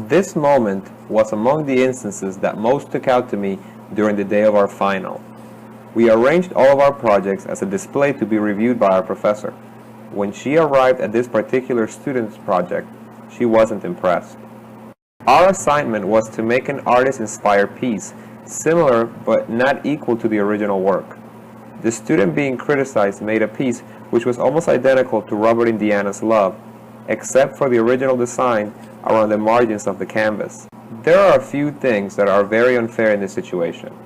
This moment was among the instances that most took out to me during the day of our final. We arranged all of our projects as a display to be reviewed by our professor. When she arrived at this particular student's project, she wasn't impressed. Our assignment was to make an artist-inspired piece, similar but not equal to the original work. The student being criticized made a piece which was almost identical to Robert Indiana's Love, except for the original design around the margins of the canvas. There are a few things that are very unfair in this situation.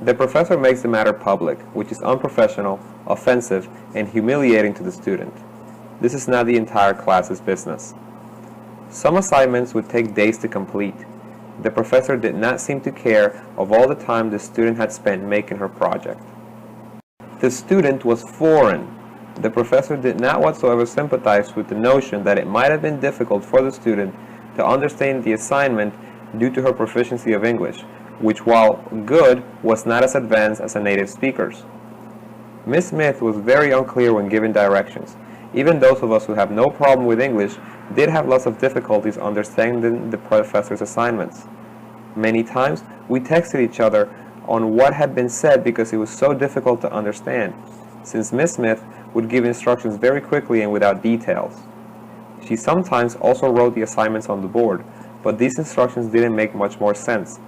The professor makes the matter public, which is unprofessional, offensive, and humiliating to the student. This is not the entire class's business. Some assignments would take days to complete. The professor did not seem to care of all the time the student had spent making her project. The student was foreign. The professor did not whatsoever sympathize with the notion that it might have been difficult for the student to understand the assignment due to her proficiency of English, which, while good, was not as advanced as a native speaker's. Miss Smith was very unclear when giving directions. Even those of us who have no problem with English did have lots of difficulties understanding the professor's assignments. Many times, we texted each other on what had been said because it was so difficult to understand, since Miss Smith would give instructions very quickly and without details. She sometimes also wrote the assignments on the board, but these instructions didn't make much more sense.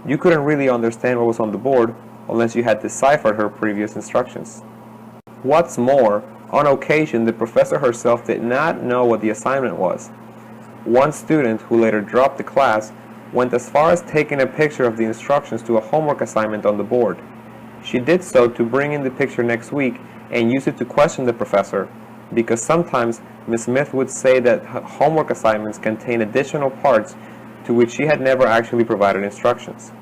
You couldn't really understand what was on the board unless you had deciphered her previous instructions. What's more, on occasion the professor herself did not know what the assignment was. One student, who later dropped the class, went as far as taking a picture of the instructions to a homework assignment on the board. She did so to bring in the picture next week and use it to question the professor, because sometimes Ms. Smith would say that homework assignments contain additional parts to which she had never actually provided instructions.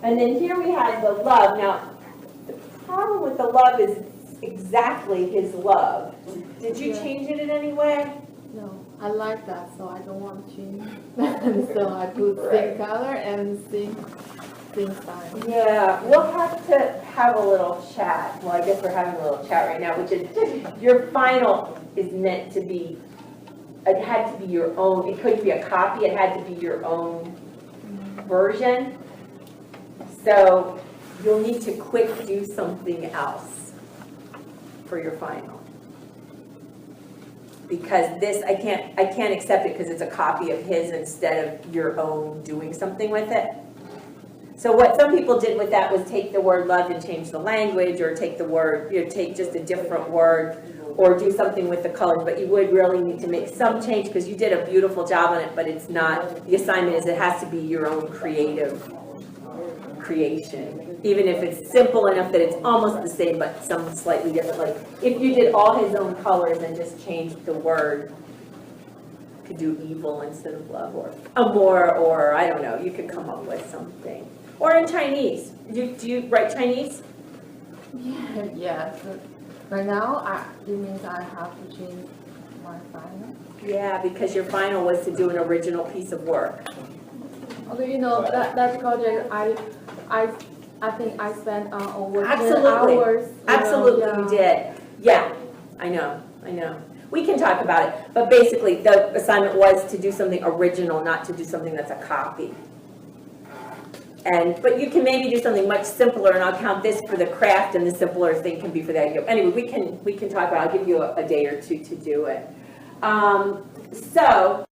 And then here we had the love. Now, the problem with the love is exactly his love. Did you change it in any way? No, I like that, so I don't want to change. And so I put same color and same style. Yeah, we'll have to have a little chat. Well, I guess we're having a little chat right now, which is your final is meant to be, it had to be your own, it couldn't be a copy, it had to be your own version. So you'll need to quick do something else for your final. Because this, I can't accept it because it's a copy of his instead of your own doing something with it. So what some people did with that was take the word love and change the language, or take the word, take just a different word, or do something with the colors, but you would really need to make some change because you did a beautiful job on it, but it's not, the assignment is it has to be your own creative creation. Even if it's simple enough that it's almost the same, but some slightly different. Like if you did all his own colors and just changed the word, you could do evil instead of love, or amor, or I don't know, you could come up with something. Or in Chinese. Do you write Chinese? Yeah, so right now, it means I have to change my final. Yeah, because your final was to do an original piece of work. Although, that project, I think I spent over 10 Absolutely. hours. Absolutely, you did. Yeah, I know. We can talk about it, but basically the assignment was to do something original, not to do something that's a copy. But you can maybe do something much simpler, and I'll count this for the craft, and the simpler thing can be for the idea. Anyway, we can talk about it. I'll give you a day or two to do it. So